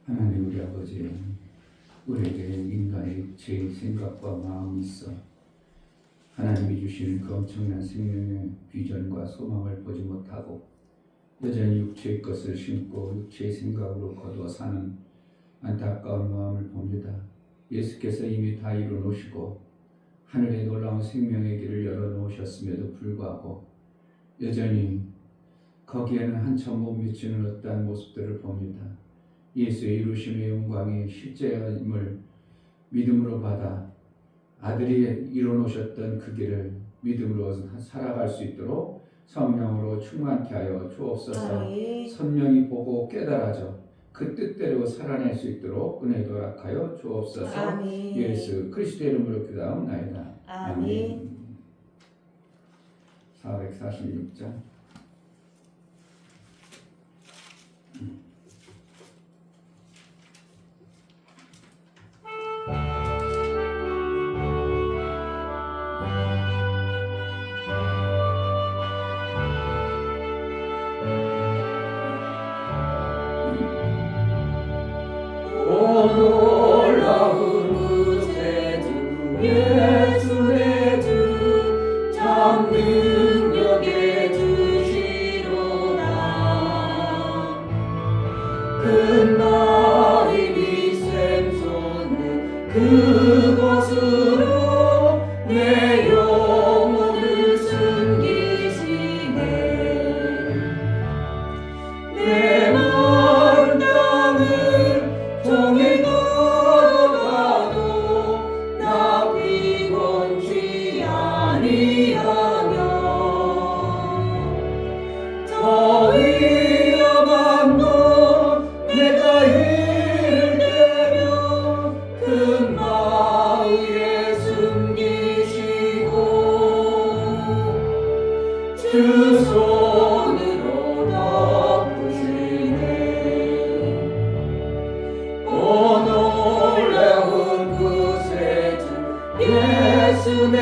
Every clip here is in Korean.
하나님 우리 아버지, 우리에게 인간의 육체의 생각과 마음이 있어 하나님이 주시는 그 엄청난 생명의 비전과 소망을 보지 못하고 여전히 육체의 것을 심고 육체의 생각으로 거두어 사는 안타까운 마음을 봅니다. 예수께서 이미 다 이루 놓으시고 하늘의 놀라운 생명의 길을 열어놓으셨음에도 불구하고 여전히 거기에는 한참 못 미치는 어떠한 모습들을 봅니다. 예수의 이루심의 영광이 실제임을 믿음으로 받아 아들이 이루놓으셨던 그 길을 믿음으로 살아갈 수 있도록 성령으로 충만케 하여 주옵소서. 선명히 보고 깨달아져 그 뜻대로 살아낼 수 있도록 은혜도 허락하여 주옵소서. 아멘. 예수 그리스도의 이름으로 기도하옵나이다. 아멘. 446장 놀라운 구세주 예수 내 주 참 능력의 주시로다. 큰 바위니 샘솟는 그곳으로 내 영혼을 숨기시네. 내 마음 땅을 종일 걸어가도 나 피곤치 아니하며 저 위험한 곳 내가 이를 때며 큰 바위에 숨기시고 주 손으로 덮으시네. 오 놀라운 구세주 예수 내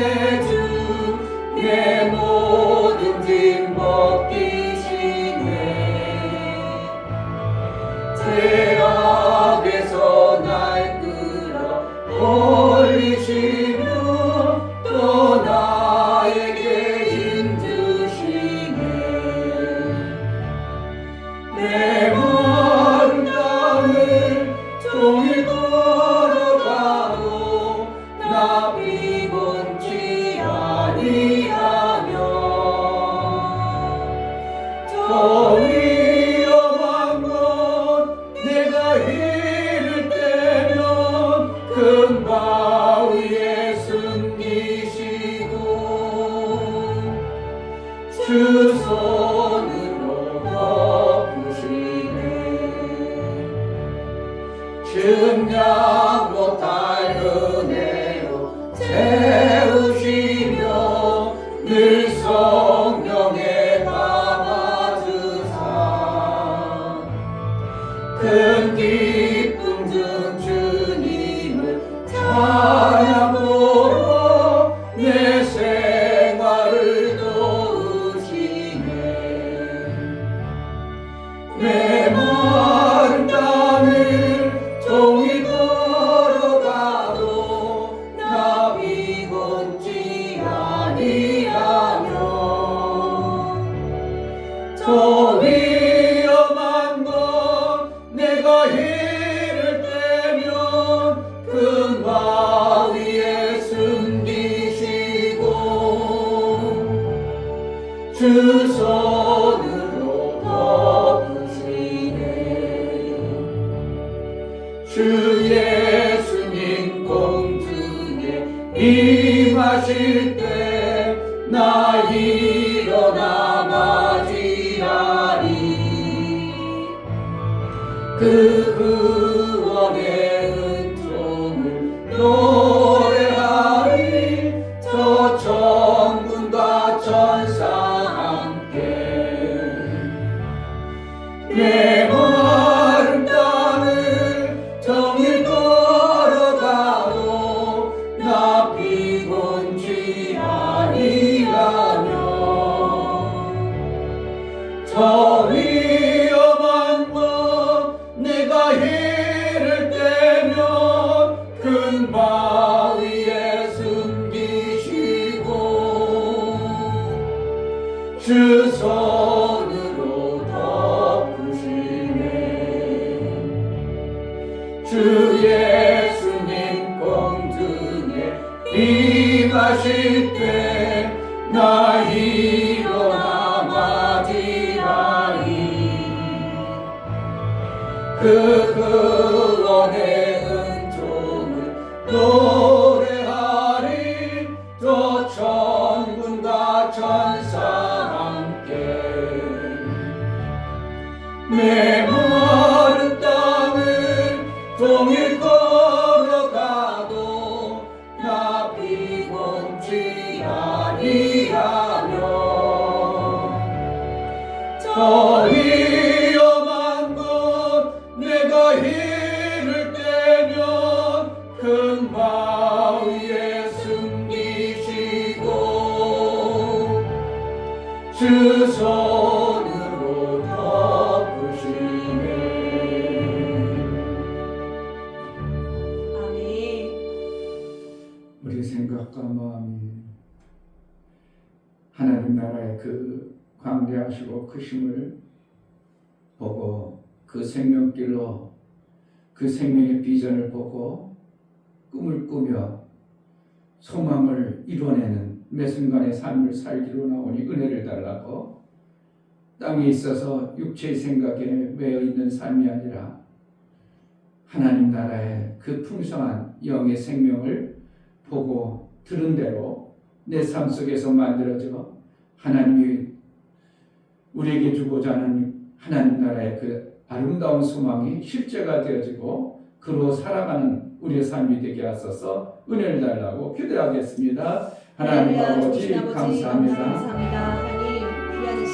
주 내 모든 짐 벗기시네. 죄악에서 날 끌어 올리시며 또 나에게 힘 주시네. 내 마음 땅을 종일 걸어가도 나 피곤치 아니하며 저 위험한 곳 내가 이를 때면 큰 바위에 숨기시고 주 손으로 덮으시네. 증량 못할 은혜로 채우시며 늘 성령에 담아주사 큰 기쁨 중 주님을 찬양으로 내 생활을 도우시네. 내 마음 땅을 종일 걸어가도 나 피곤치 아니하며 저 위험한 곳 내가 이를 때면 큰 바위에 숨기시고 주 손으로 덮으시네. 주 예수님 공중에 임하실 때 나 일어나 맞이하리. 그 구원의 은총을 노래하리. 저 천군과 천사 함께 내 마음 땅을 종일 걸어가도 나 피곤치 아니하며 저 위험한 곳 내가 주 예수님 공중에 임하실 때 나 일어나 맞이하리. 그 구원의 은총을 노래하리. 저 천군과 천사 함께 메마른 땅을 종일 걸어가도 나 피곤치 아니하며 저 위험한 곳 내가 이를 때면 큰 바위에 숨기시고 주 손으로 덮으시네. 아멘. 우리 생각과 마음이 하나님 나라의 그 광대하시고 크심을 보고 그 생명길로 그 생명의 비전을 보고 꿈을 꾸며 소망을 이뤄내는 매 순간의 삶을 살기로 나오니 은혜를 달라고 땅에 있어서 육체의 생각에 매여 있는 삶이 아니라 하나님 나라의 그 풍성한 영의 생명을 보고 들은 대로 내 삶 속에서 만들어져 하나님이 우리에게 주고자 하는 하나님 나라의 그 아름다운 소망이 실제가 되어지고 그로 살아가는 우리의 삶이 되게 하소서. 은혜를 달라고 기도하겠습니다. 하나님 아버지 감사합니다.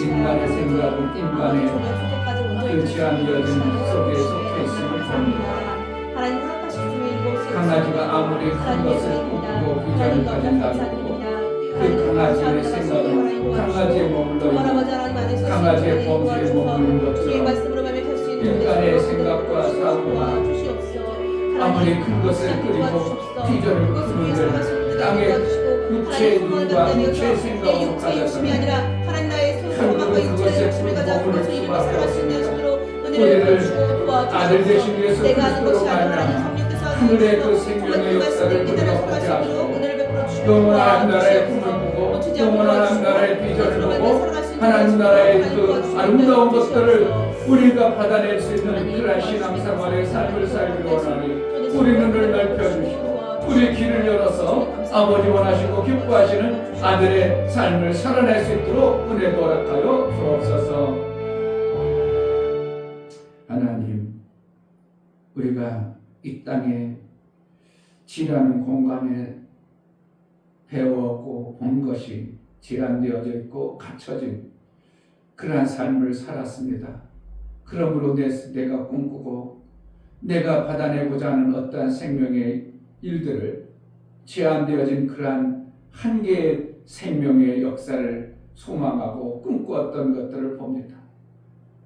인간의 생각은 인간의 그 제한되어진 속에 속해 있음을 봅니다. 강아지가 아무리 큰 것을 꿈꾸고 비전을 가진다고 그 강아지의 생각은 강아지의 머물러 있는 강아지의 범죄에 머무는 것처럼 인간의 생각과 사고가 아무리 큰 것을 그리고 비전을 꾸는데 땅의 육체의 눈과 육체의 생각으로 가졌다면 결국은 그것에 머무를 수밖에 없습니다. 우리를 아들 되신 예수 그리스도로 말미암아 하늘의 그 생명의 역사를 우리가 보지 않고 영원한 나라의 꿈을 보고 영원한 나라의 비전을 보고 하나님 나라의 그 아름다운 것들을 우리가 받아낼 수 있는 그런 신앙생활의 삶을 살기 원하니 우리 눈을 넓혀주시고 우리 길을 열어서 아버지 원하시고 기뻐하시는 아들의 삶을 살아낼 수 있도록 은혜도 허락하여 주옵소서. 하나님, 우리가 이 땅에 지라는 공간에 배워오고 본 것이 제한되어져 있고 갇혀진 그러한 삶을 살았습니다. 그러므로 내가 꿈꾸고 내가 받아내고자 하는 어떠한 생명의 일들을 제한되어진 그러한 한계의 생명의 역사를 소망하고 꿈꾸었던 것들을 봅니다.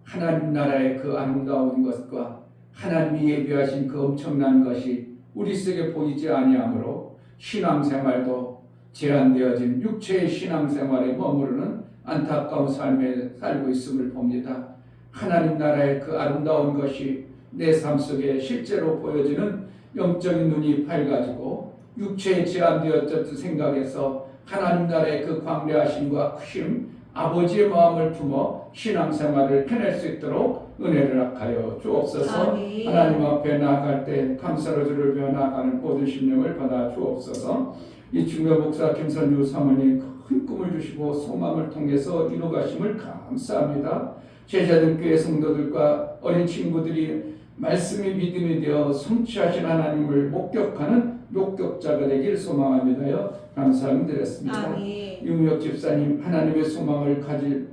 하나님 나라의 그 아름다운 것과 하나님이 예비하신 그 엄청난 것이 우리 속에 보이지 아니하므로 신앙생활도 제한되어진 육체의 신앙생활에 머무르는 안타까운 삶에 살고 있음을 봅니다. 하나님 나라의 그 아름다운 것이 내 삶 속에 실제로 보여지는 영적인 눈이 밝아지고 육체에 제한되었던 생각에서 하나님 나라의 그 광대하심과 크심 아버지의 마음을 품어 신앙생활을 해낼 수 있도록 은혜를 허락하여 주옵소서. 아멘. 하나님 앞에 나아갈 때 감사로 주를 배워 나아가는 모든 심령을 받아 주옵소서. 이 중요 목사 김선유 사모님 큰 꿈을 주시고 소망을 통해서 이루가심을 감사합니다. 제자들 교회 성도들과 어린 친구들이 말씀이 믿음이 되어 성취하신 하나님을 목격하는 목격자가 되길 소망합니다요. 감사함 드렸습니다. 아멘. 유무혁 집사님 하나님의 소망을 가진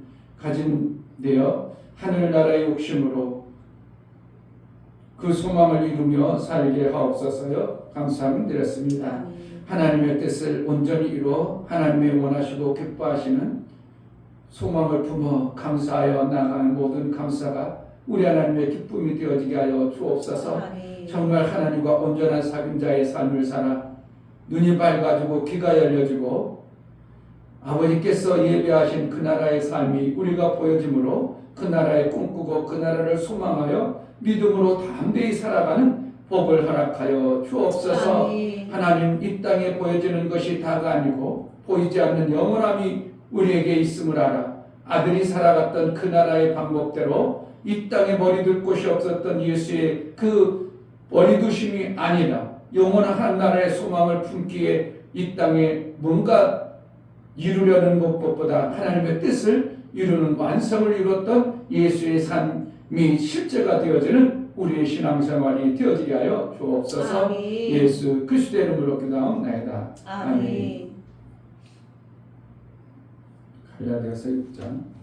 되어 하늘나라의 욕심으로 그 소망을 이루며 살게 하옵소서요. 감사함 드렸습니다. 아멘. 하나님의 뜻을 온전히 이루어 하나님의 원하시고 기뻐하시는 소망을 품어 감사하여 나가는 모든 감사가 우리 하나님의 기쁨이 되어지게 하여 주옵소서. 아멘. 정말 하나님과 온전한 사귐자의 삶을 살아 눈이 밝아지고 귀가 열려지고 아버지께서 예배하신 그 나라의 삶이 우리가 보여지므로 그 나라에 꿈꾸고 그 나라를 소망하여 믿음으로 담대히 살아가는 복을 허락하여 주옵소서. 아멘. 하나님, 이 땅에 보여지는 것이 다가 아니고 보이지 않는 영원함이 우리에게 있음을 알아 아들이 살아갔던 그 나라의 방법대로 이 땅에 머리둘 곳이 없었던 예수의 그 머리두심이 아니라 영원한 한 나라의 소망을 품기에 이 땅에 뭔가 이루려는 것보다 하나님의 뜻을 이루는 완성을 이뤘던 예수의 삶이 실제가 되어지는 우리의 신앙생활이 되어지게 하여 주옵소서. 아멘. 예수 그리스도의 이름으로 기도하옵나이다. 아멘. 갈라디아서 6장.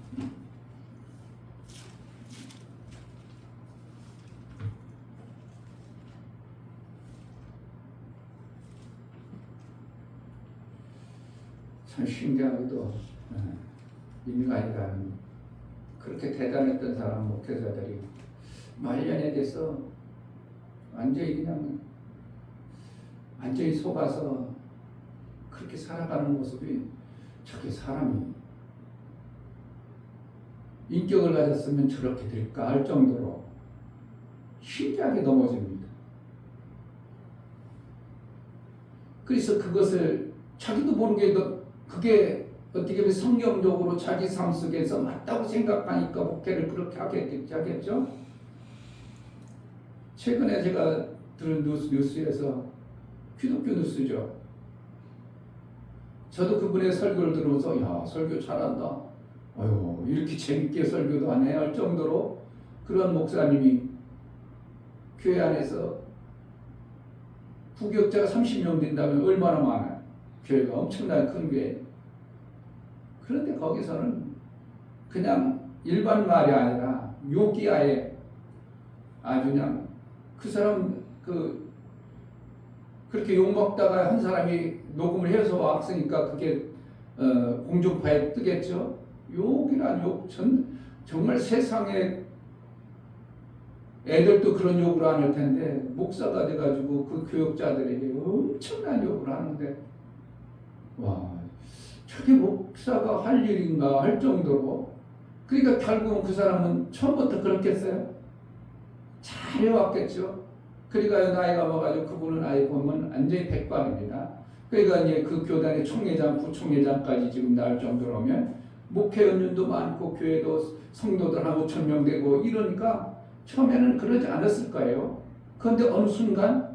참 신기하게도 민간이라는 그렇게 대단했던 사람 목회자들이 말년에 대해서 완전히 속아서 그렇게 살아가는 모습이 저게 사람이 인격을 가졌으면 저렇게 될까 할 정도로 신기하게 넘어집니다. 그래서 그것을 자기도 모르게 그게 어떻게 보면 성경적으로 자기 삶 속에서 맞다고 생각하니까 목회를 그렇게 하겠죠. 최근에 제가 들은 뉴스에서 기독교 뉴스죠. 저도 그분의 설교를 들으면서 야, 설교 잘한다. 아유, 이렇게 재밌게 설교도 안 해야 할 정도로 그런 목사님이 교회 안에서 부교육자가 30명 된다면 얼마나 많아요. 교회가 엄청나게 큰 교회. 그런데 거기서는 그냥 일반 말이 아니라 욕이 아예 아주 그냥 그 사람 그렇게 욕 먹다가 한 사람이 녹음을 해서 왔으니까 그게 공중파에 뜨겠죠. 욕이란 욕 정말 세상에 애들도 그런 욕을 안 할 텐데 목사가 돼가지고 그 교육자들에게 엄청난 욕을 하는데 와, 저게 목사가 할 일인가 할 정도로 그러니까 결국은 그 사람은 처음부터 그렇겠어요? 잘해왔겠죠. 그러니까 나이가 먹어가지고 그분은 아예 보면 완전히 백발입니다. 그러니까 이제 그 교단의 총회장, 부총회장까지 지금 나올 정도로면 목회 연륜도 많고 교회도 성도들 한 5,000명 되고 이러니까 처음에는 그러지 않았을 거예요. 그런데 어느 순간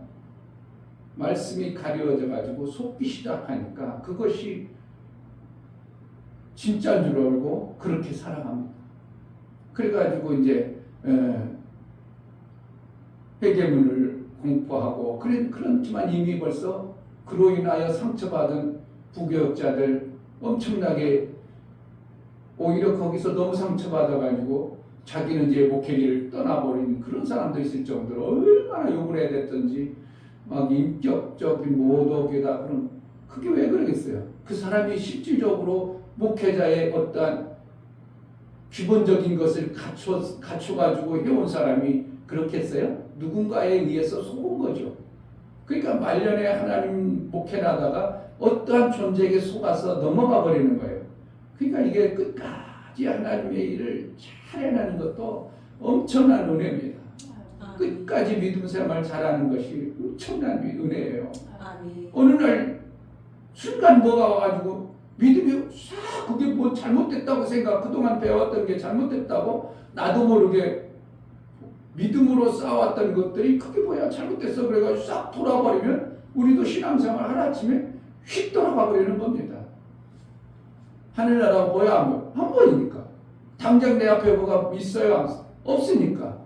말씀이 가려져 가지고 속기 시작하니까 그것이 진짜인 줄 알고 그렇게 살아갑니다. 그래가지고 이제 회개문을 공포하고 그렇지만 이미 벌써 그로 인하여 상처받은 부교육자들 엄청나게 오히려 거기서 너무 상처받아가지고 자기는 이제 목회를 떠나버린 그런 사람도 있을 정도로 얼마나 욕을 해야 됐던지 막 인격적인 모독이다 그런 그게 왜 그러겠어요? 그 사람이 실질적으로 목회자의 어떠한 기본적인 것을 갖춰가지고 해온 사람이 그렇겠어요? 누군가에 의해서 속은 거죠. 그러니까 말년에 하나님 목회하다가 어떠한 존재에게 속아서 넘어가 버리는 거예요. 그러니까 이게 끝까지 하나님의 일을 잘 해내는 것도 엄청난 은혜입니다. 끝까지 믿음 생활 잘하는 것이 엄청난 은혜예요. 어느 날 순간 뭐가 와가지고 믿음이 싹 그게 뭐 잘못됐다고 그동안 배웠던 게 잘못됐다고 나도 모르게 믿음으로 쌓아왔던 것들이 그게 뭐야 잘못됐어 그래가지고 싹 돌아버리면 우리도 신앙생활 하루아침에 휙 돌아가 버리는 겁니다. 하늘나라 뭐야 안 보이니까 당장 내 앞에 뭐가 있어요 없으니까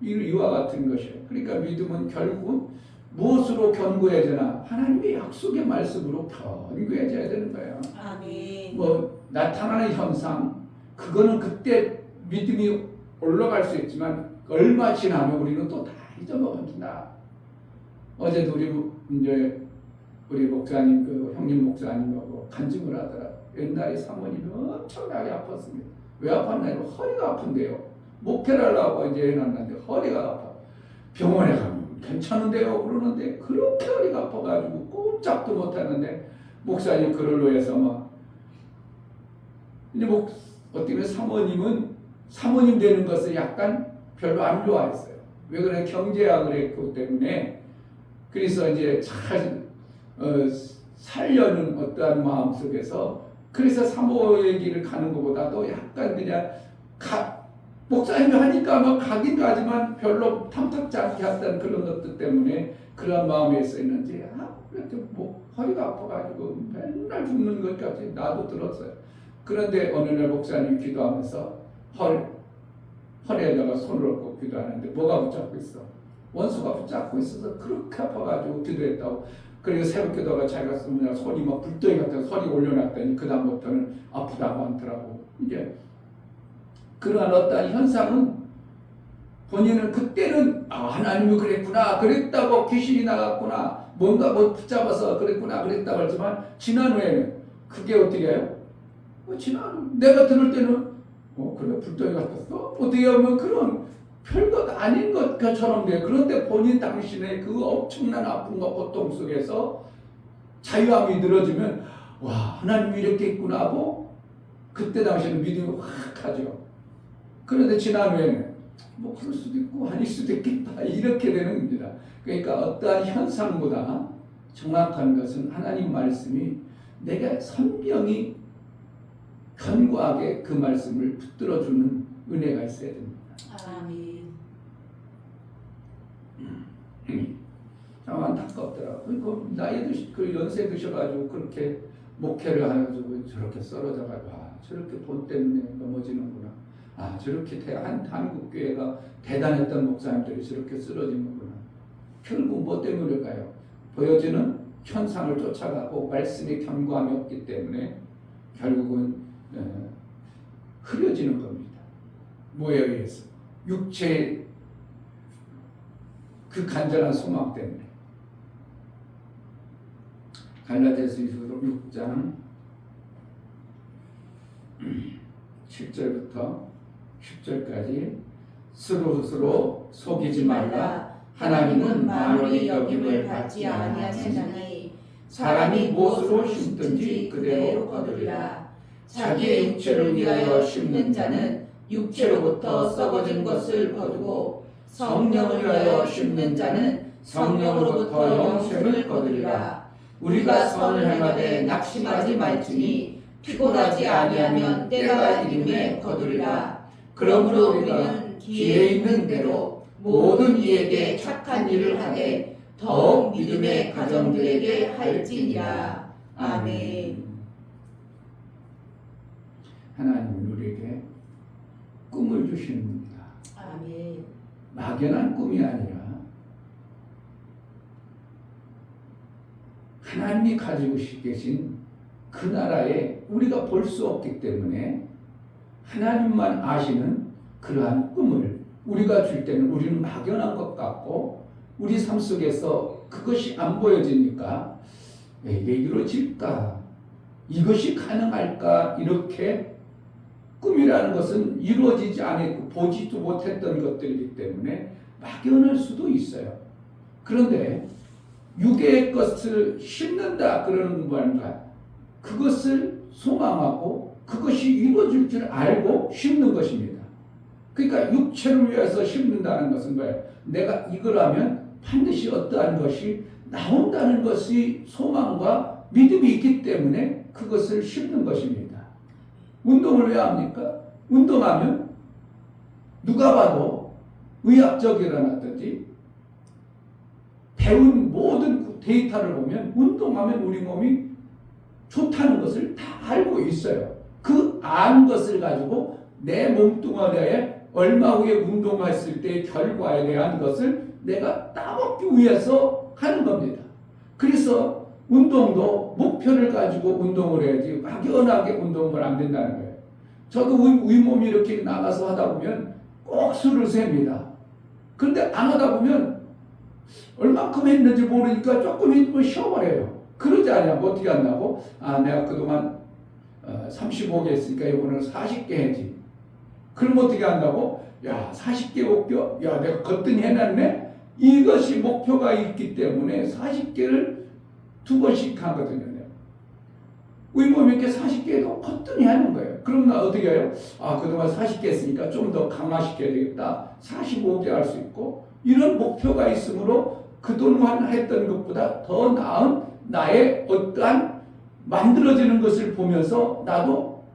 이와 같은 것이에요. 그러니까 믿음은 결국 무엇으로 견고해지나 하나님의 약속의 말씀으로 견고해져야 되는 거예요. 아멘. 뭐 나타나는 현상 그거는 그때 믿음이 올라갈 수 있지만 얼마 지나면 우리는 또 다 잊어먹는다. 어제도 우리 목사님 그 형님 목사님하고 간증을 하더라. 옛날에 사모님이 엄청나게 아팠습니다. 왜 아팠냐면 허리가 아픈데요. 목회를 하려고 이제 해놨는데 허리가 아파. 병원에 가면 괜찮은데요 그러는데 그렇게 허리가 아파가지고 꼼짝도 못하는데 목사님 그걸로 해서 막 이제 어떻게 보면 사모님 되는 것을 약간 별로 안 좋아했어요. 왜 그래? 경제학을 했기 때문에. 그래서 이제 잘 살려는 어떠한 마음 속에서, 그래서 사모의 길을 가는 것보다도 약간 그냥 목사님이 하니까 뭐 가긴 가지만 별로 탐탁지 않게 했다는 그런 것들 때문에 그런 마음에 있었는지 그렇게 뭐 허리가 아파가지고 맨날 죽는 것까지 나도 들었어요. 그런데 어느 날 목사님이 기도하면서 허리에다가 손을 얹고 기도하는데 뭐가 붙잡고 있어? 원수가 붙잡고 있어서 그렇게 아파가지고 기도했다고. 그리고 새벽 기도가 자기가 쓰면 손이 막 불덩이 같아서 손이 올려놨더니 그 다음부터는 아프다고 하더라고. 이제 그러한 어떠한 현상은 본인은 그때는 하나님이 그랬다고 귀신이 나갔구나, 뭔가 붙잡아서 그랬구나 그랬다고 하지만 지난 후에는 그게 어떻게 해요? 내가 들을 때는 그래 불덩이 같았어? 어떻게 하면 그런 별것 아닌 것처럼 돼. 그런데 본인 당신의 그 엄청난 아픔과 고통 속에서 자유함이 늘어지면 와, 하나님이 이렇게 있구나 하고 그때 당시에는 믿음이 확 하죠. 그런데 지난 후에는 그럴 수도 있고 아닐 수도 있겠다 이렇게 되는 겁니다. 그러니까 어떠한 현상보다 정확한 것은 하나님 말씀이 내가 선명히 견고하게 그 말씀을 붙들어주는 은혜가 있어야 됩니다. 아멘. 참 안타깝더라고요. 나이 연세 드셔가지고 그렇게 목회를 해가지고 저렇게 쓰러져가지고 저렇게 돈 때문에 넘어지는구나. 저렇게 한국교회가 대단했던 목사님들이 저렇게 쓰러지는구나. 결국 뭐 때문일까요? 보여지는 현상을 쫓아가고 말씀의 견고함이 없기 때문에 결국은 흐려지는 겁니다. 뭐에 의해서? 육체의 그 간절한 소망 때문에. 갈라디아서 6장 7절부터 10절까지 스스로 속이지 말라. 하나님은 만원의 여김을 받지 아니하시나니 사람이 무엇으로 심든지 그대로 거두리라. 자기의 육체를 위하여 심는 자는 육체로부터 썩어진 것을 거두고 성령을 위하여 심는 자는 성령으로부터 영생을 거두리라. 우리가 선을 행하되 낙심하지 말지니 피곤하지 아니하면 때가 이름에 거두리라. 그러므로 우리는 기회 있는 대로 모든 이에게 착한 일을 하되 더욱 믿음의 가정들에게 할지니라. 아멘. 하나님은 우리에게 꿈을 주시는 겁니다. 아멘. 막연한 꿈이 아니라 하나님이 가지고 계신 그 나라에 우리가 볼 수 없기 때문에 하나님만 아시는 그러한 꿈을 우리가 줄 때는 우리는 막연한 것 같고 우리 삶 속에서 그것이 안 보여지니까 왜 이루어질까? 이것이 가능할까? 이렇게 꿈이라는 것은 이루어지지 않았고 보지도 못했던 것들이기 때문에 막연할 수도 있어요. 그런데 육의 것을 심는다 그러는 말과 그것을 소망하고 그것이 이루어질 줄 알고 심는 것입니다. 그러니까 육체를 위해서 심는다는 것은 뭐예요? 내가 이걸 하면 반드시 어떠한 것이 나온다는 것이 소망과 믿음이 있기 때문에 그것을 심는 것입니다. 운동을 왜 합니까? 운동하면 누가 봐도 의학적이라든지 배운 모든 데이터를 보면 운동하면 우리 몸이 좋다는 것을 다 알고 있어요. 그 안 것을 가지고 내 몸뚱아리에 얼마 후에 운동했을 때의 결과에 대한 것을 내가 따먹기 위해서 하는 겁니다. 그래서 운동도 목표를 가지고 운동을 해야지 막연하게 운동을 안 된다는 거예요. 저도 윗몸이 이렇게 나가서 하다 보면 꼭 술을 셉니다. 그런데 안 하다 보면 얼마큼 했는지 모르니까 조금 힘들면 쉬어버려요. 그러지 않냐면 어떻게 한다고? 내가 그동안 35개 했으니까 이번에는 40개 해야지. 그럼 어떻게 한다고? 40개 목표? 내가 거뜬히 해놨네? 이것이 목표가 있기 때문에 40개를 2번씩 하거든요. 의몸 이렇게 40개도 거뜬히 하는 거예요. 그럼 나 어떻게 해요? 아, 그동안 40개 했으니까 좀 더 강화시켜야 되겠다. 45개 할 수 있고, 이런 목표가 있으므로 그동안 했던 것보다 더 나은 나의 어떠한 만들어지는 것을 보면서 나도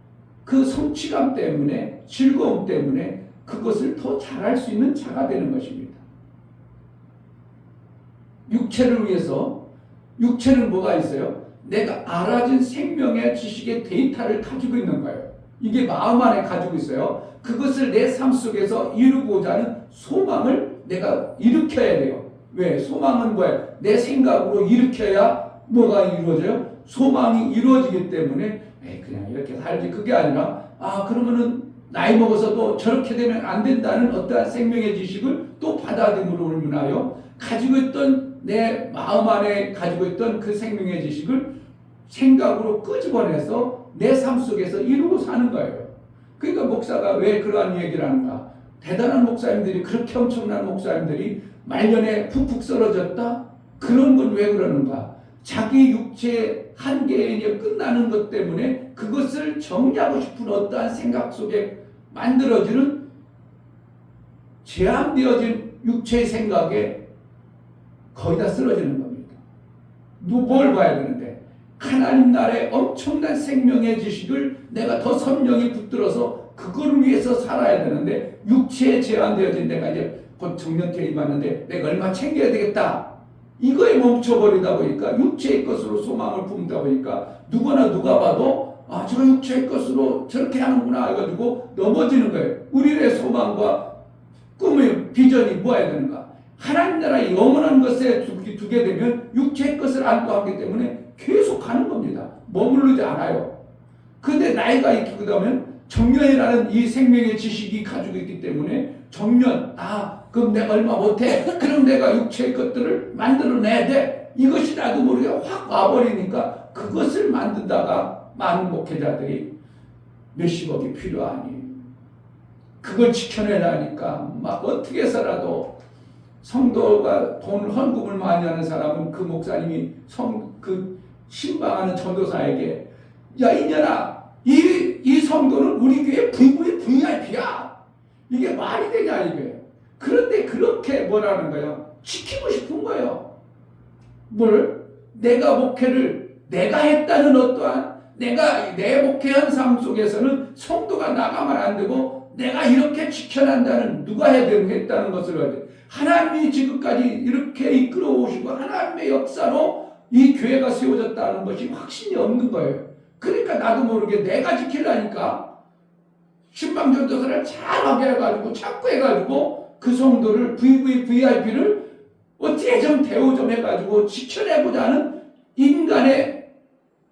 그 성취감 때문에, 즐거움 때문에 그것을 더 잘할 수 있는 자가 되는 것입니다. 육체를 위해서, 육체는 뭐가 있어요? 내가 알아진 생명의 지식의 데이터를 가지고 있는 거예요. 이게 마음 안에 가지고 있어요. 그것을 내 삶 속에서 이루고자 하는 소망을 내가 일으켜야 돼요. 왜? 소망은 뭐예요? 내 생각으로 일으켜야 뭐가 이루어져요? 소망이 이루어지기 때문에 그냥 이렇게 살지, 그게 아니라 그러면은 나이 먹어서도 저렇게 되면 안 된다는 어떠한 생명의 지식을 또 받아들임으로 인하여 가지고 있던 내 마음 안에 가지고 있던 그 생명의 지식을 생각으로 끄집어내서 내 삶 속에서 이루고 사는 거예요. 그러니까 목사가 왜 그러한 얘기를 하는가? 대단한 목사님들이, 그렇게 엄청난 목사님들이 말년에 푹푹 쓰러졌다? 그런 건 왜 그러는가? 자기 육체의 한계에 이제 끝나는 것 때문에 그것을 정리하고 싶은 어떠한 생각 속에 만들어지는 제한되어진 육체의 생각에 거의 다 쓰러지는 겁니다. 뭘 봐야 되는데? 하나님 나라의 엄청난 생명의 지식을 내가 더 선명히 붙들어서 그거를 위해서 살아야 되는데, 육체에 제한되어진 내가 이제 곧 정년퇴 임하는데 내가 얼마 챙겨야 되겠다, 이거에 멈춰버리다 보니까 육체의 것으로 소망을 품다 보니까 누가 봐도 저 육체의 것으로 저렇게 하는구나 해가지고 넘어지는 거예요. 우리의 소망과 꿈의 비전이 뭐야 되는가? 하나님 나라의 영원한 것에 두게 되면 육체의 것을 안고하기 때문에 계속 가는 겁니다. 머무르지 않아요. 근데 나이가 있게 되면 정년이라는 이 생명의 지식이 가지고 있기 때문에 정년, 그럼 내가 얼마 못해? 그럼 내가 육체의 것들을 만들어내야 돼. 이것이 나도 모르게 확 와버리니까 그것을 만든다가 많은 목회자들이 몇십억이 필요하니 그걸 지켜내라니까 막 어떻게 해서라도, 성도가 돈 헌금을 많이 하는 사람은 그 목사님이 신방하는 전도사에게, 야 이년아, 이 성도는 우리 교회 VVIP야. 이게 말이 되냐 이게. 그런데 그렇게 뭐라는 거예요? 지키고 싶은 거예요. 뭘? 내가 목회를 내가 했다는 어떠한, 내가 내 목회한 삶 속에서는 성도가 나가면 안 되고 내가 이렇게 지켜낸다는, 누가 했다는 것을 하나님이 지금까지 이렇게 이끌어 오시고 하나님의 역사로 이 교회가 세워졌다는 것이 확신이 없는 거예요. 그러니까 나도 모르게 내가 지키려니까 신방전도사를 잘하게 해가지고 자꾸 해가지고 그 성도를 VVIP를 어떻게 좀 대우 좀 해가지고 지켜내고자 하는 인간의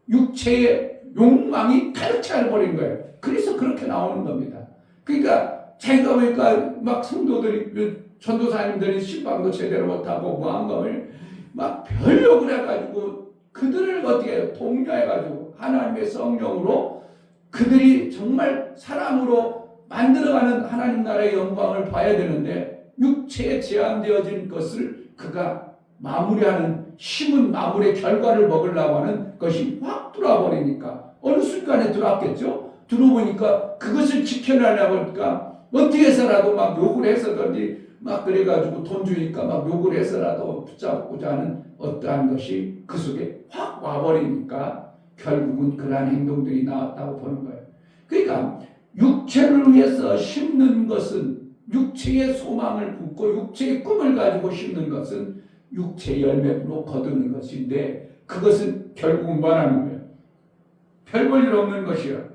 육체의 욕망이 가득 차버린 거예요. 그래서 그렇게 나오는 겁니다. 그러니까 자기가 보니까 막 성도들이, 전도사님들이 신방도 제대로 못하고 뭐한감을 막 별욕을 해가지고 그들을 어떻게 해요? 독려해가지고 하나님의 성령으로 그들이 정말 사람으로 만들어가는 하나님 나라의 영광을 봐야 되는데, 육체에 제한되어진 것을 그가 마무리하는, 심은 마무리의 결과를 먹으려고 하는 것이 확 들어와 버리니까 어느 순간에 들어왔겠죠. 들어보니까 그것을 지켜내려고 하니까 어떻게 해서라도 막 욕을 해서든지 막 그래가지고 돈 주니까 막 욕을 해서라도 붙잡고자 하는 어떠한 것이 그 속에 확 와버리니까 결국은 그러한 행동들이 나왔다고 보는 거예요. 그러니까 육체를 위해서 심는 것은, 육체의 소망을 품고 육체의 꿈을 가지고 심는 것은 육체의 열매로 거두는 것인데, 그것은 결국은 뭐라는 거예요? 별 볼 일 없는 것이요.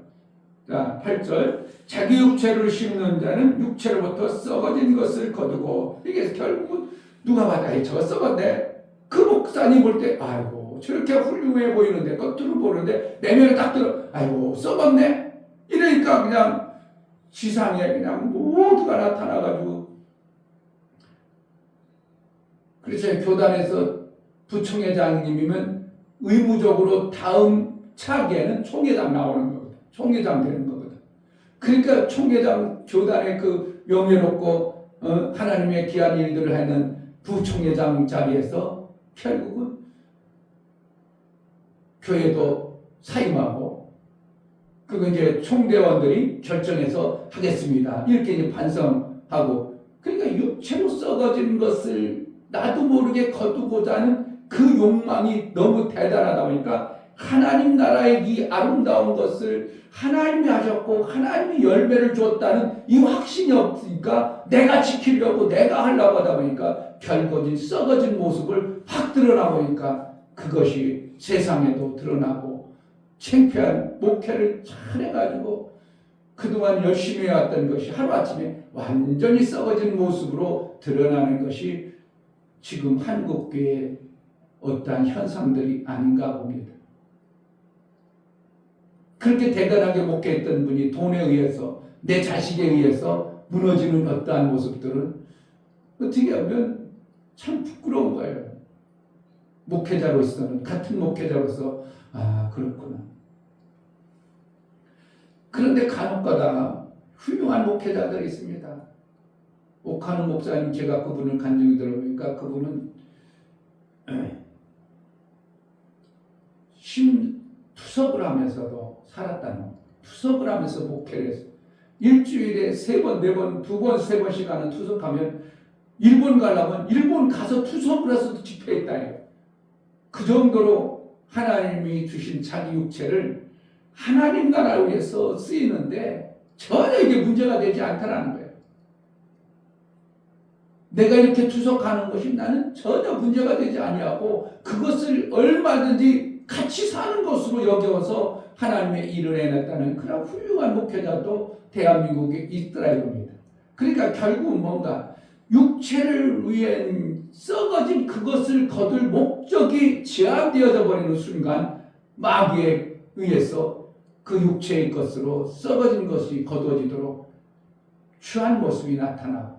자, 8절. 자기 육체를 심는 자는 육체로부터 썩어진 것을 거두고, 이게 결국은 누가 봐도 저거 썩었네. 그 목사님 볼 때 아이고 저렇게 훌륭해 보이는데, 겉으로 보는데 내면에 딱 들어 아이고 썩었네. 이러니까 그냥 지상에 그냥 모두가 나타나가지고, 그래서 교단에서 부총회장님이면 의무적으로 다음 차기에는 총회장 나오는 거거든. 총회장 되는 거거든. 그러니까 총회장, 교단의 그 명예롭고 하나님의 귀한 일들을 하는 부총회장 자리에서 결국은 교회도 사임하고 그거 이제 총대원들이 결정해서 하겠습니다. 이렇게 이제 반성하고 그러니까 육체로 썩어진 것을 나도 모르게 거두고자 하는 그 욕망이 너무 대단하다 보니까 하나님 나라의 이 아름다운 것을 하나님이 하셨고 하나님이 열매를 줬다는 이 확신이 없으니까 내가 지키려고 내가 하려고 하다 보니까 결국은 썩어진 모습을 확 드러나 보니까 그것이 세상에도 드러나고 창피한 목회를 잘해가지고 그동안 열심히 해왔던 것이 하루아침에 완전히 썩어진 모습으로 드러나는 것이 지금 한국교회의 어떠한 현상들이 아닌가 봅니다. 그렇게 대단하게 목회했던 분이 돈에 의해서 내 자식에 의해서 무너지는 어떠한 모습들은 어떻게 하면 참 부끄러운 거예요. 목회자로서는 같은 목회자로서 아 그렇구나. 그런데 간혹가다 훌륭한 목회자들이 있습니다. 옥하는 목사님 제가 그분을 간증히 들어보니까 그분은 투석을 하면서도 살았다는 투석을 하면서 목회를 해서 일주일에 3번, 4번, 2번, 3번씩 하는 투석하면 일본 가려면 일본 가서 투석을 해서도 집회했다 해요. 그 정도로 하나님이 주신 자기 육체를 하나님 나라를 위해서 쓰이는데 전혀 이게 문제가 되지 않다라는 거예요. 내가 이렇게 투석하는 것이 나는 전혀 문제가 되지 아니하고 그것을 얼마든지 같이 사는 것으로 여겨서 하나님의 일을 해냈다는 그런 훌륭한 목회자도 대한민국에 있더라 이겁니다. 그러니까 결국은 뭔가 육체를 위한 썩어진 그것을 거둘 목적이 제한되어져 버리는 순간 마귀에 의해서 그 육체의 것으로 썩어진 것이 거두어지도록 취한 모습이 나타나고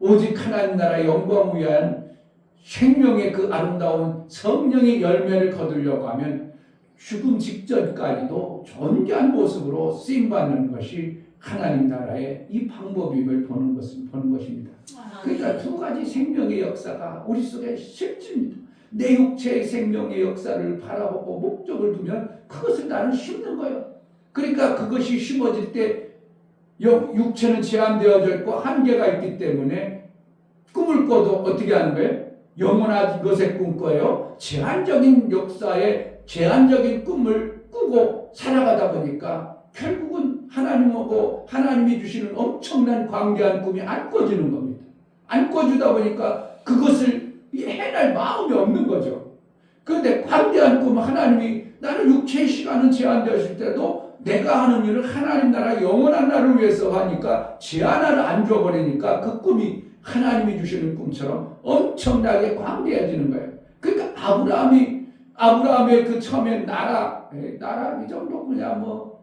오직 하나님 나라의 영광을 위한 생명의 그 아름다운 성령의 열매를 거두려고 하면 죽음 직전까지도 존귀한 모습으로 쓰임받는 것이 하나님 나라의 이 방법임을 보는 것입니다. 그러니까 2가지 생명의 역사가 우리 속에 실제입니다. 내 육체의 생명의 역사를 바라보고 목적을 두면 그것을 나는 심는 거예요. 그러니까 그것이 심어질 때 육체는 제한되어져 있고 한계가 있기 때문에 꿈을 꿔도 어떻게 하는 거예요? 영원한 것에 꿈꿔요. 제한적인 역사에 제한적인 꿈을 꾸고 살아가다 보니까 결국은 하나님하고 하나님이 주시는 엄청난 광대한 꿈이 안 꿔지는 겁니다. 안 꿔주다 보니까 그것을 해낼 마음이 없는 거죠. 그런데 광대한 꿈 하나님이 나는 육체의 시간은 제한되었을 때도 내가 하는 일을 하나님 나라 영원한 나라를 위해서 하니까 제한을 안 줘버리니까 그 꿈이 하나님이 주시는 꿈처럼 엄청나게 광대해지는 거예요. 그러니까 아브라함의 그 처음에 나라 이 정도 그냥 뭐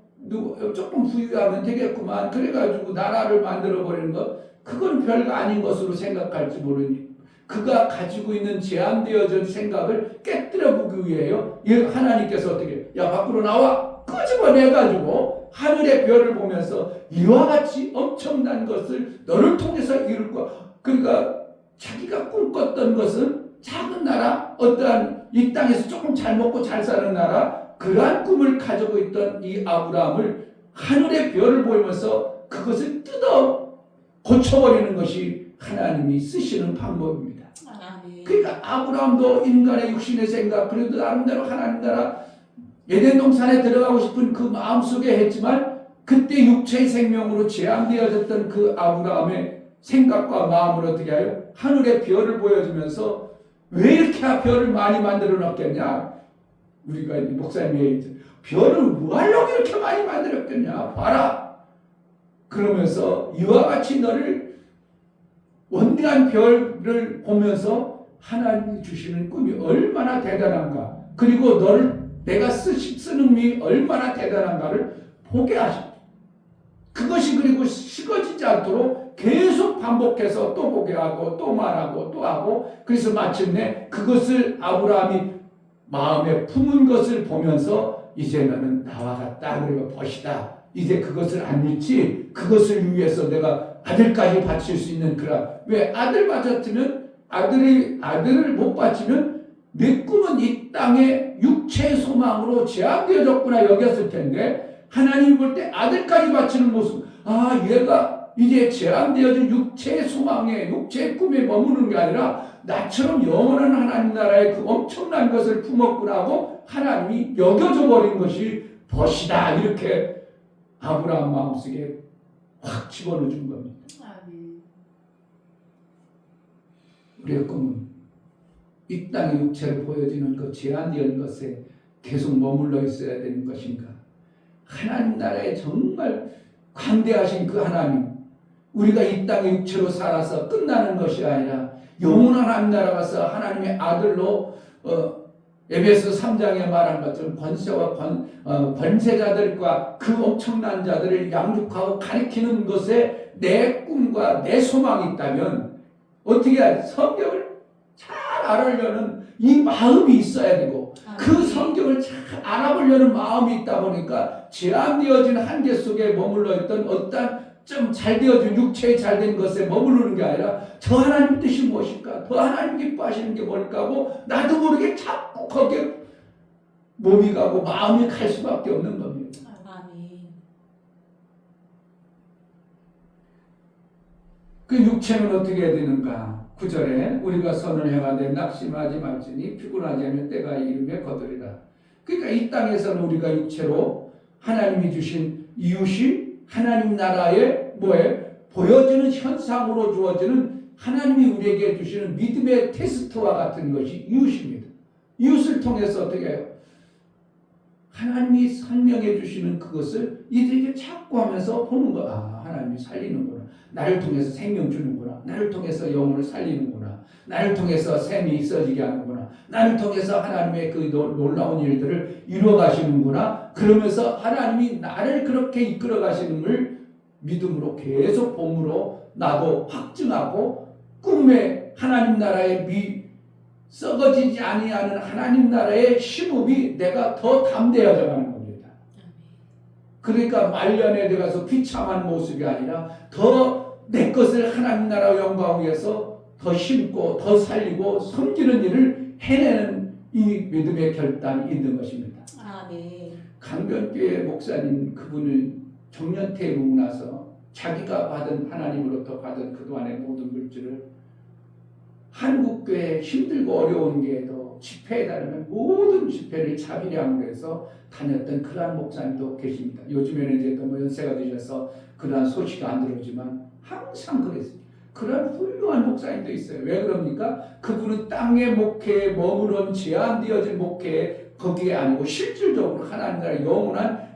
조금 부유하면 되겠구만 그래가지고 나라를 만들어 버리는 것 그건 별거 아닌 것으로 생각할지 모르니 그가 가지고 있는 제한되어진 생각을 깨뜨려 보기 위해요. 하나님께서 어떻게 야 밖으로 나와 끄집어내가지고 하늘의 별을 보면서 이와 같이 엄청난 것을 너를 통해서 이룰 거야. 그러니까 자기가 꿈꿨던 것은 작은 나라, 어떠한 이 땅에서 조금 잘 먹고 잘 사는 나라, 그러한 꿈을 가지고 있던 이 아브라함을 하늘의 별을 보면서 그것을 뜯어 고쳐버리는 것이 하나님이 쓰시는 방법입니다. 그러니까 아브라함도 인간의 육신의 생각, 그래도 나름대로 하나님 나라 에덴 동산에 들어가고 싶은 그 마음속에 했지만 그때 육체의 생명으로 제한되어졌던 그 아브라함의 생각과 마음을 어떻게 해요? 하늘의 별을 보여주면서 왜 이렇게 별을 많이 만들어 놨겠냐? 우리가 목사님이 별을 뭐 하려고 이렇게 많이 만들었겠냐? 봐라. 그러면서 이와 같이 너를 원대한 별을 보면서 하나님이 주시는 꿈이 얼마나 대단한가? 그리고 너를 내가 쓰는 미 얼마나 대단한가를 보게 하십니다. 그것이 그리고 식어지지 않도록 계속 반복해서 또 보게 하고 또 말하고 또 하고 그래서 마침내 그것을 아브라함이 마음에 품은 것을 보면서 이제 너는 나와 같다. 그리고 벗이다. 이제 그것을 안 잃지. 그것을 위해서 내가 아들까지 바칠 수 있는 그런 왜 아들 바쳤으면 아들을 못 바치면 내 꿈은 이 땅의 육체의 소망으로 제한되어졌구나 여겼을 텐데 하나님이 볼 때 아들까지 바치는 모습, 아 얘가 이제 제한되어진 육체의 소망에 육체의 꿈에 머무는 게 아니라 나처럼 영원한 하나님 나라의 그 엄청난 것을 품었구나 하고 하나님이 여겨져 버린 것이 벗이다, 이렇게 아브라함 마음속에 확 집어넣어 준 겁니다. 아멘. 우리의 꿈은 이 땅의 육체로 보여지는 그 제한되는 것에 계속 머물러 있어야 되는 것인가? 하나님 나라에 정말 관대하신 그 하나님, 우리가 이 땅의 육체로 살아서 끝나는 것이 아니라 영원한 하나님 나라 가서 하나님의 아들로 에베소 3장에 말한 것처럼 권세와 권세자들과 그 엄청난 자들을 양육하고 가리키는 것에 내 꿈과 내 소망이 있다면 어떻게 해야 성경을 잘 알으려는 이 마음이 있어야 되고 그 성경을 잘 알아보려는 마음이 있다 보니까 제한되어진 한계 속에 머물러 있던 어떤 좀 잘 되어진 육체에 잘된 것에 머무르는 게 아니라 저 하나님 뜻이 무엇일까? 더 하나님 기뻐하시는 게 뭘까 하고 나도 모르게 자꾸 거기에 몸이 가고 마음이 갈 수밖에 없는 겁니다. 아멘. 그 육체는 어떻게 해야 되는가? 9절에 우리가 선을 행하되 낙심하지 말지니 피곤하지 않으면 때가 이르매 거두리라. 그러니까 이 땅에서는 우리가 육체로 하나님이 주신 이웃이 하나님 나라의 보여지는 현상으로 주어지는 하나님이 우리에게 주시는 믿음의 테스트와 같은 것이 이웃입니다. 이웃을 통해서 어떻게 해요? 하나님이 설명해 주시는 그것을 이들에게 자꾸 하면서 보는 거. 아, 하나님이 살리는구나. 나를 통해서 생명 주는구나. 나를 통해서 영혼을 살리는구나. 나를 통해서 샘이 있어지게 하는구나. 나를 통해서 하나님의 그 놀라운 일들을 이루어 가시는구나. 그러면서 하나님이 나를 그렇게 이끌어 가시는 걸 믿음으로 계속 봄으로 나도 확증하고 꿈에 하나님 나라의 썩어지지 아니하는 하나님 나라의 심음이 내가 더 담대해져 가는 겁니다. 그러니까 말년에 들어가서 비참한 모습이 아니라 더 내 것을 하나님 나라 영광 위해서 더 심고 더 살리고 섬기는 일을 해내는 이 믿음의 결단이 있는 것입니다. 아멘. 강변교회 목사님 그분을 정년퇴에 이르고 나서 자기가 받은 하나님으로부터 받은 그동안의 모든 물질을 한국교회 힘들고 어려운 교회도 집회에 따르면 모든 집회를 자비량으로 해서 다녔던 그러한 목사님도 계십니다. 요즘에는 이제 또 연세가 드셔서 그러한 소식이 안 들어오지만 항상 그랬습니다. 그런 훌륭한 목사님도 있어요. 왜 그럽니까? 그분은 땅의 목회에 머무른 제한되어진 목회에 거기에 아니고 실질적으로 하나님 나라의 영원한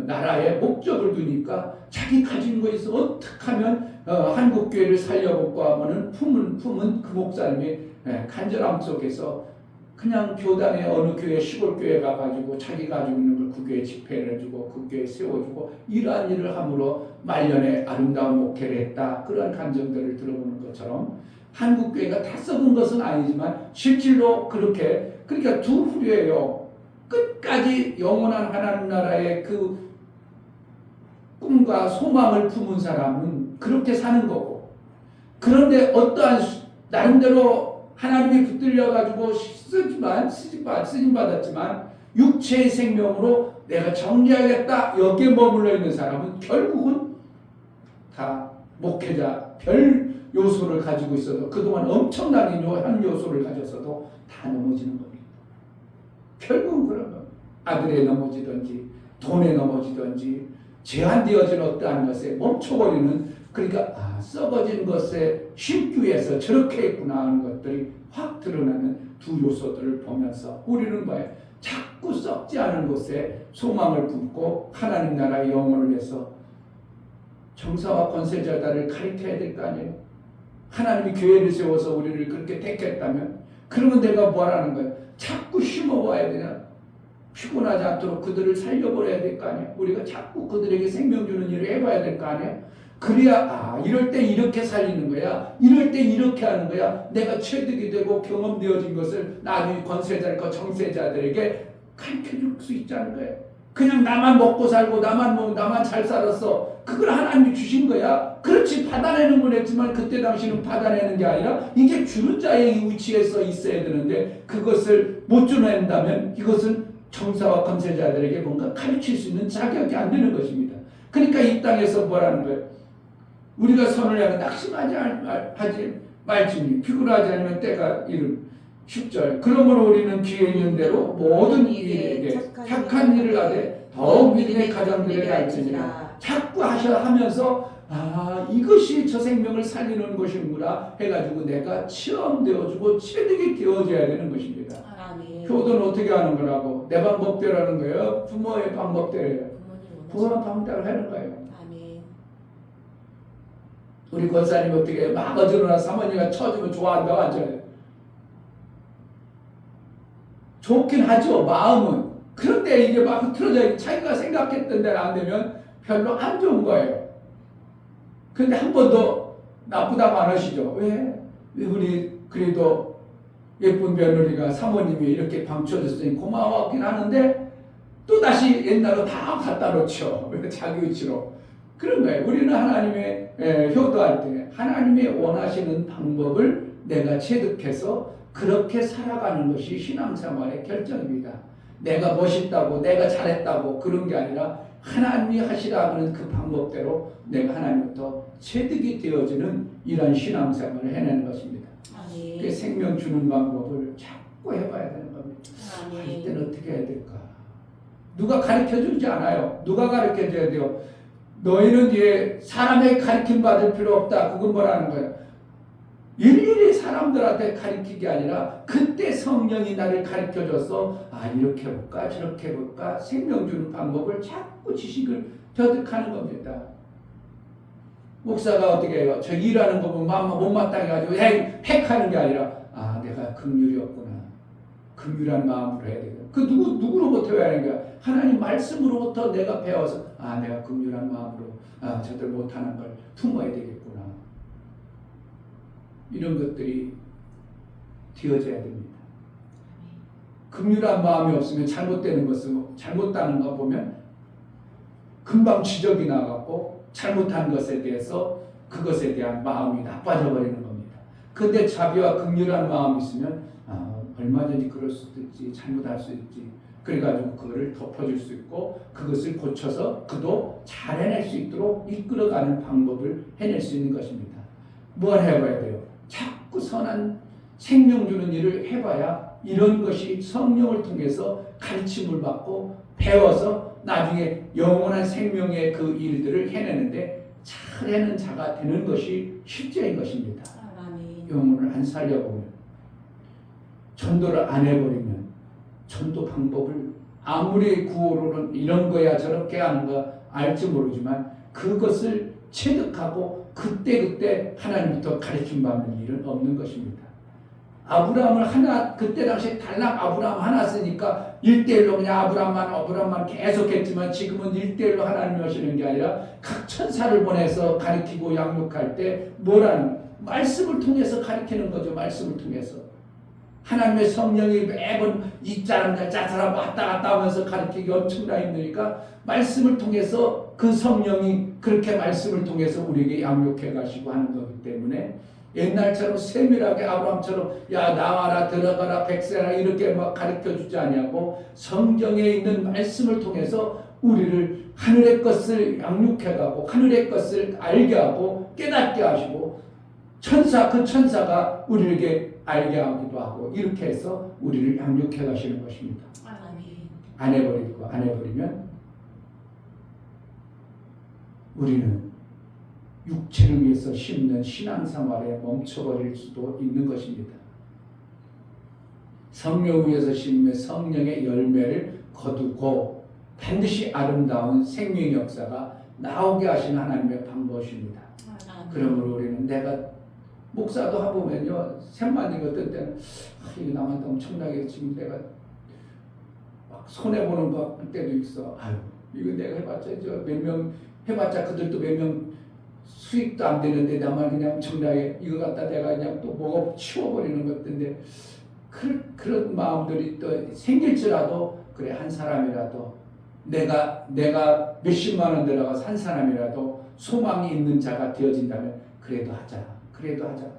나라의 목적을 두니까 자기 가진 거에 있어 어떻게 하면 한국교회를 살려볼까 하면은 품은 그 목사님의 간절함 속에서 그냥 교단의 어느 교회 시골교회 가가지고 자기 가지고 있는 걸 그 교회 집회를 해주고 그 교회 세워주고 이러한 일을 함으로 말년에 아름다운 목회를 했다. 그런 감정들을 들어보는 것처럼 한국교회가 다 썩은 것은 아니지만 실질로 그렇게, 그러니까 두 부류예요. 끝까지 영원한 하나님 나라의 그 꿈과 소망을 품은 사람은 그렇게 사는 거고, 그런데 어떠한 나름대로 하나님이 붙들려 가지고 쓰임 받았지만 육체의 생명으로 내가 정리하겠다 여기에 머물러 있는 사람은 결국은 다 목회자 별 요소를 가지고 있어도 그동안 엄청난 한 요소를 가졌어도 다 넘어지는 겁니다. 결국은 그런 겁니다. 아들에 넘어지든지 돈에 넘어지든지 제한되어진 어떠한 것에 멈춰버리는, 그러니까 썩어진 것에 심기 위해서 저렇게 했구나 하는 것들이 확 드러나는 두 요소들을 보면서 우리는 뭐예요? 자꾸 썩지 않은 곳에 소망을 품고 하나님 나라의 영혼을 위해서 정사와 권세자들을 가리켜야 될 거 아니에요? 하나님이 교회를 세워서 우리를 그렇게 택했다면 그러면 내가 뭐라는 거예요? 자꾸 심어봐야 되냐? 피곤하지 않도록 그들을 살려버려야 될 거 아니에요? 우리가 자꾸 그들에게 생명 주는 일을 해봐야 될 거 아니에요? 그래야 이럴 때 이렇게 살리는 거야, 이럴 때 이렇게 하는 거야, 내가 체득이 되고 경험되어진 것을 나중에 권세자들과 정세자들에게 가르쳐줄 수 있다는 거예요. 그냥 나만 먹고 살고 나만 잘 살았어, 그걸 하나님이 주신 거야. 그렇지 받아내는 건 했지만 그때 당시는 받아내는 게 아니라 이게 주는 자의 위치에서 있어야 되는데 그것을 못 주낸다면 이것은 청사와 검세자들에게 뭔가 가르칠 수 있는 자격이 안 되는 것입니다. 그러니까 이 땅에서 뭐라는 거예요? 우리가 선을 향해 낙심하지 말지니 피곤하지 않으면 때가 이름 10절 그러므로 우리는 기회 있는 대로 모든 이에게 착한 일을 하되 더욱 믿음의 가정들에 갈지니라. 자꾸 하면서 이것이 저 생명을 살리는 것이구나 해가지고 내가 체험되어주고 체득이 되어져야 되는 것입니다. 아멘. 효도는 어떻게 하는 거라고? 내 방법대로 하는 거예요? 부모의 방법대로예요? 부모님 부모의 방법대로 하는 거예요. 아멘. 우리 권사님 어떻게 해요? 막 어지러나 사모님가 쳐주면 좋아한다고 하잖아요. 좋긴 하죠, 마음은. 그런데 이게 막 흐트러져 자기가 생각했던 대로 안 되면 별로 안 좋은 거예요. 근데 한 번도 나쁘다고 안 하시죠. 왜 우리 그래도 예쁜 며느리가 사모님이 이렇게 방쳐줬으니 고마워하긴 하는데 또 다시 옛날로 다 갖다 놓죠. 자기 위치로. 그런 거예요. 우리는 하나님의 효도할 때 하나님의 원하시는 방법을 내가 체득해서 그렇게 살아가는 것이 신앙생활의 결정입니다. 내가 멋있다고 내가 잘했다고 그런 게 아니라 하나님이 하시라 하는 그 방법대로 내가 하나님부터 체득이 되어지는 이런 신앙생활을 해내는 것입니다. 아멘. 그 생명 주는 방법을 자꾸 해봐야 되는 겁니다. 아멘. 이때는 어떻게 해야 될까? 누가 가르쳐주지 않아요. 누가 가르쳐줘야 돼요? 너희는 이제 사람의 가르침 받을 필요 없다. 그건 뭐라는 거예요? 일일이 사람들한테 가르치기 아니라 그때 성령이 나를 가르쳐줘서 이렇게 해볼까 저렇게 해볼까 생명 주는 방법을 자꾸 지식을 터득하는 겁니다. 목사가 어떻게 해요? 저 일하는 거 보면 못마땅해 가지고 핵하는 게 아니라 내가 긍휼이 없구나. 긍휼한 마음으로 해야 되겠다. 그 누구로부터 해야 하는 거야? 하나님 말씀으로부터 내가 배워서 내가 긍휼한 마음으로 저들 못하는 걸 품어야 되겠구나. 이런 것들이 되어져야 됩니다. 긍휼한 마음이 없으면 잘못되는 것은 잘못하는 거 보면 금방 지적이 나가고 잘못한 것에 대해서 그것에 대한 마음이 나빠져 버리는 겁니다. 그런데 자비와 긍휼한 마음이 있으면 얼마든지 그럴 수도 있지 잘못할 수 있지 그래가지고 그거를 덮어줄 수 있고 그것을 고쳐서 그도 잘 해낼 수 있도록 이끌어가는 방법을 해낼 수 있는 것입니다. 뭘 해봐야 돼요? 자꾸 선한 생명 주는 일을 해봐야 이런 것이 성령을 통해서 가르침을 받고 배워서 나중에 영원한 생명의 그 일들을 해내는데 잘해는 자가 되는 것이 실제인 것입니다. 아멘. 영혼을 안 살려보면 전도를 안 해버리면 전도 방법을 아무리 구호로는 이런 거야 저렇게 하는 거 알지 모르지만 그것을 체득하고 그때 하나님부터 가르침 받는 일은 없는 것입니다. 아브라함을 그때 당시에 달랑 아브라함 하나 쓰니까 1:1로 그냥 아브라함만 계속했지만 지금은 1:1로 하나님이 하시는 게 아니라 각 천사를 보내서 가르치고 양육할 때 뭐라는 말씀을 통해서 가르치는 거죠. 말씀을 통해서 하나님의 성령이 매번 이 사람 저 사람 왔다 갔다 하면서 가르치기 엄청나 힘드니까 말씀을 통해서 그 성령이 그렇게 말씀을 통해서 우리에게 양육해 가시고 하는 거기 때문에 옛날처럼 세밀하게 아브라함처럼 야 나와라 들어가라 백세라 이렇게 막 가르쳐주지 아니하고 성경에 있는 말씀을 통해서 우리를 하늘의 것을 양육해가고 하늘의 것을 알게 하고 깨닫게 하시고 그 천사가 우리에게 알게 하기도 하고 이렇게 해서 우리를 양육해 가시는 것입니다. 안 해버리면 우리는 육체를 위해서 심는 신앙생활에 멈춰버릴 수도 있는 것입니다. 성령을 위해서 심는 성령의 열매를 거두고 반드시 아름다운 생명 역사가 나오게 하시는 하나님의 방법입니다. 그러므로 우리는 내가 목사도 해보면요 샘만이 어떤 때는 이거 남한테 엄청나게 지금 내가 막 손해보는 것 때도 있어. 이거 내가 해봤자 몇 명 해봤자 그들도 몇 명 수익도 안 되는데 나만 그냥 엄청나게 이거 갖다 내가 그냥 또 뭐가 치워버리는 것인데 그런 마음들이 또 생길지라도 그래 한 사람이라도 내가 몇십만 원 들어가서 한 사람이라도 소망이 있는 자가 되어진다면 그래도 하자.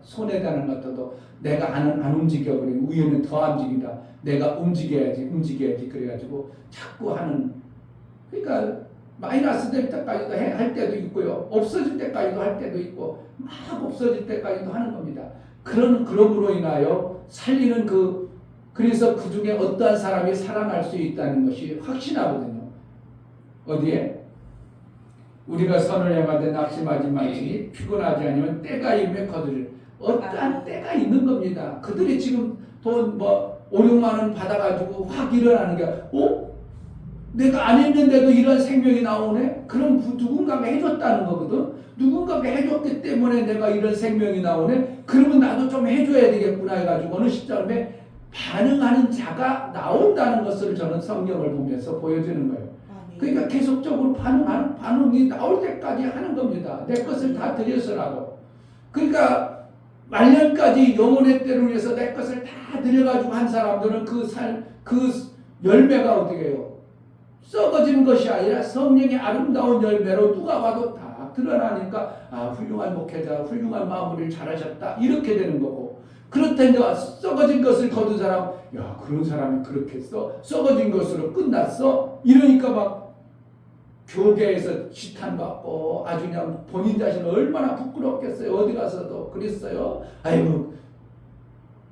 손에 닿는 것도 내가 안 움직여 그래. 우연은 더 움직인다. 내가 움직여야지. 그래가지고 자꾸 하는. 그러니까 마이너스 될 때까지도 할 때도 있고요. 없어질 때까지도 할 때도 있고 막 없어질 때까지도 하는 겁니다. 그럼으로 인하여 살리는 그래서 그 중에 어떠한 사람이 살아날 수 있다는 것이 확신하거든요. 어디에? 우리가 선을 행하되 낙심하지 말지니 피곤하지 않으면 때가 이르면 거두리라. 어떠한 때가 있는 겁니다. 그들이 지금 돈 5, 6만 원 받아가지고 확 일어나는 게 내가 안 했는데도 이런 생명이 나오네? 그럼 누군가가 해줬다는 거거든. 누군가가 해줬기 때문에 내가 이런 생명이 나오네? 그러면 나도 좀 해줘야 되겠구나 해가지고 어느 시점에 반응하는 자가 나온다는 것을 저는 성경을 보면서 보여주는 거예요. 그러니까 계속적으로 반응이 나올 때까지 하는 겁니다. 내 것을 다 드려서라도. 그러니까 말년까지 영혼의 때를 위해서 내 것을 다 드려가지고 한 사람들은 그 열매가 어떻게 해요? 썩어지는 것이 아니라 성령의 아름다운 열매로 누가 봐도 다 드러나니까 훌륭한 목회자, 훌륭한 마무리를 잘하셨다 이렇게 되는 거고, 그렇다는데 썩어진 것을 거둔 사람, 그런 사람이 그렇게 썩어진 것으로 끝났어? 이러니까 막 교계에서 지탄받고 아주 그냥 본인 자신은 얼마나 부끄럽겠어요. 어디 가서도 그랬어요. 아이고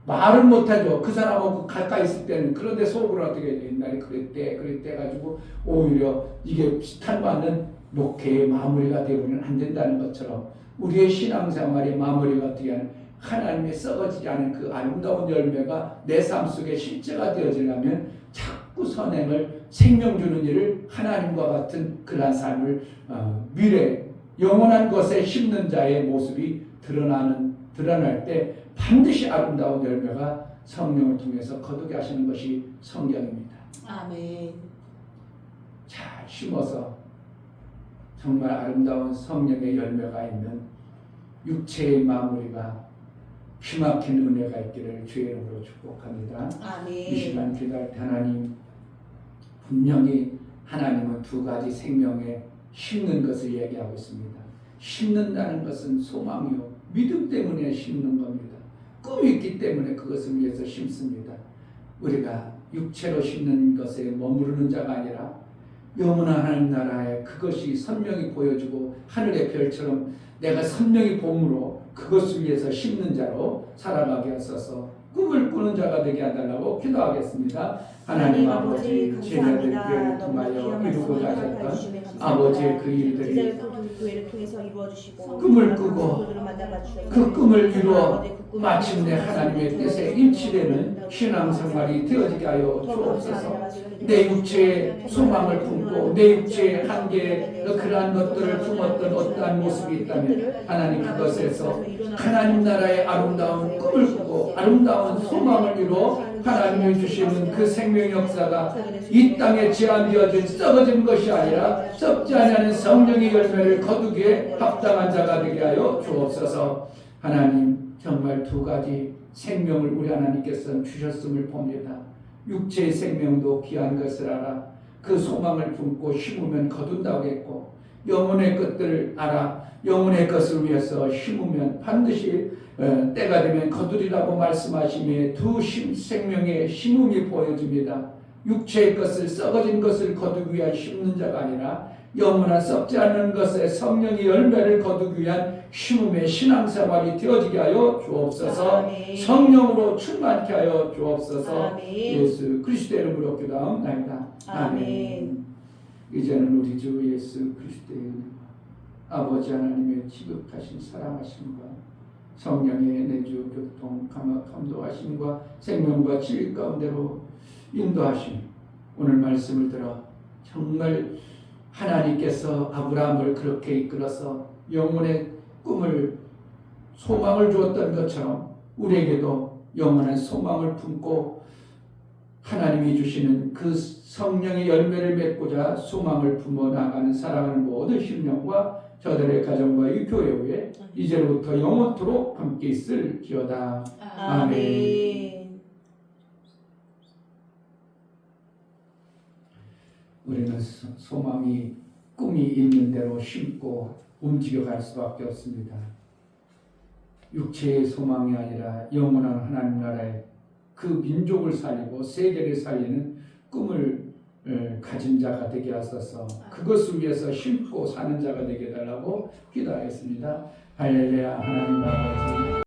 말은 못하죠. 그 사람하고 가까이 있을 때는. 그런데 속으로 어떻게 해요? 옛날에 그랬대 가지고 오히려 이게 비탄받는 목회의 마무리가 되어버리면 안 된다는 것처럼 우리의 신앙생활의 마무리가 어떻게 하는 하나님의 썩어지지 않은 그 아름다운 열매가 내 삶 속에 실제가 되어지려면 자꾸 선행을 생명 주는 일을 하나님과 같은 그러한 삶을 미래 영원한 것에 심는 자의 모습이 드러날 때 반드시 아름다운 열매가 성령을 통해서 거두게 하시는 것이 성경입니다. 아멘. 잘 심어서 정말 아름다운 성령의 열매가 있는 육체의 마무리가 귀막힌 은혜가 있기를 주의 이름으로 축복합니다. 아멘. 이 시간 기도할 때 하나님, 분명히 하나님은 두 가지 생명에 심는 것을 얘기하고 있습니다. 심는다는 것은 소망이요, 믿음 때문에 심는 겁니다. 꿈이 있기 때문에 그것을 위해서 심습니다. 우리가 육체로 심는 것에 머무르는 자가 아니라 영원한 하나님 나라에 그것이 선명히 보여주고 하늘의 별처럼 내가 선명히 봄으로 그것을 위해서 심는 자로 살아가게 하소서. 꿈을 꾸는 자가 되게 해달라고 기도하겠습니다. 하나님 아버지, 제자들 교회를 통하여 이루고자 하셨던 아버지의 그 일들이 꿈을 꾸고 그 꿈을 이루어 마침내 하나님의 뜻에 일치되는 신앙생활이 되어지게 하여 주옵소서. 내 육체의 소망을 품고 내 육체의 한계에 그러한 것들을 품었던 어떠한 모습이 있다면 하나님 그것에서 하나님 나라의 아름다운 꿈을 꾸고 아름다운 소망을 이루어 하나님이 주시는 그 생명 역사가 이 땅에 제한되어진 썩어진 것이 아니라 썩지 않는 성령의 열매를 거두기에 합당한 자가 되게 하여 주옵소서. 하나님 정말 두 가지 생명을 우리 하나님께서 주셨음을 봅니다. 육체의 생명도 귀한 것을 알아 그 소망을 품고 심으면 거둔다고 했고, 영혼의 것들을 알아 영혼의 것을 위해서 심으면 반드시 때가 되면 거두리라고 말씀하시며 두 생명의 심음이 보여집니다. 육체의 것을 썩어진 것을 거두기 위한 심는 자가 아니라 영원한 썩지 않는 것에 성령의 열매를 거두기 위한 심음의 신앙생활이 되어지게 하여 주옵소서. 아멘. 성령으로 충만케 하여 주옵소서. 아멘. 예수 그리스도의 이름으로 기도하옵나이다. 아멘. 이제는 우리 주 예수 그리스도의 은혜와 아버지 하나님의 지극하신 사랑하심과 성령의 내주 교통 감동하심과 생명과 진리 가운데로 인도하심, 오늘 말씀을 들어 정말 하나님께서 아브라함을 그렇게 이끌어서 영혼의 꿈을 소망을 주었던 것처럼 우리에게도 영원한 소망을 품고 하나님이 주시는 그 성령의 열매를 맺고자 소망을 품어 나가는 사랑하는 모든 심령과 저들의 가정과 이 교회 위에 이제로부터 영원토록 함께 있을지어다. 아멘. 우리는 소망이 꿈이 있는 대로 심고 움직여갈 수밖에 없습니다. 육체의 소망이 아니라 영원한 하나님 나라의 그 민족을 살리고 세계를 살리는 꿈을 가진 자가 되게 하소서. 그것을 위해서 힘고 사는 자가 되게 해달라고 기도하겠습니다. 할렐루야. 하나님 아버지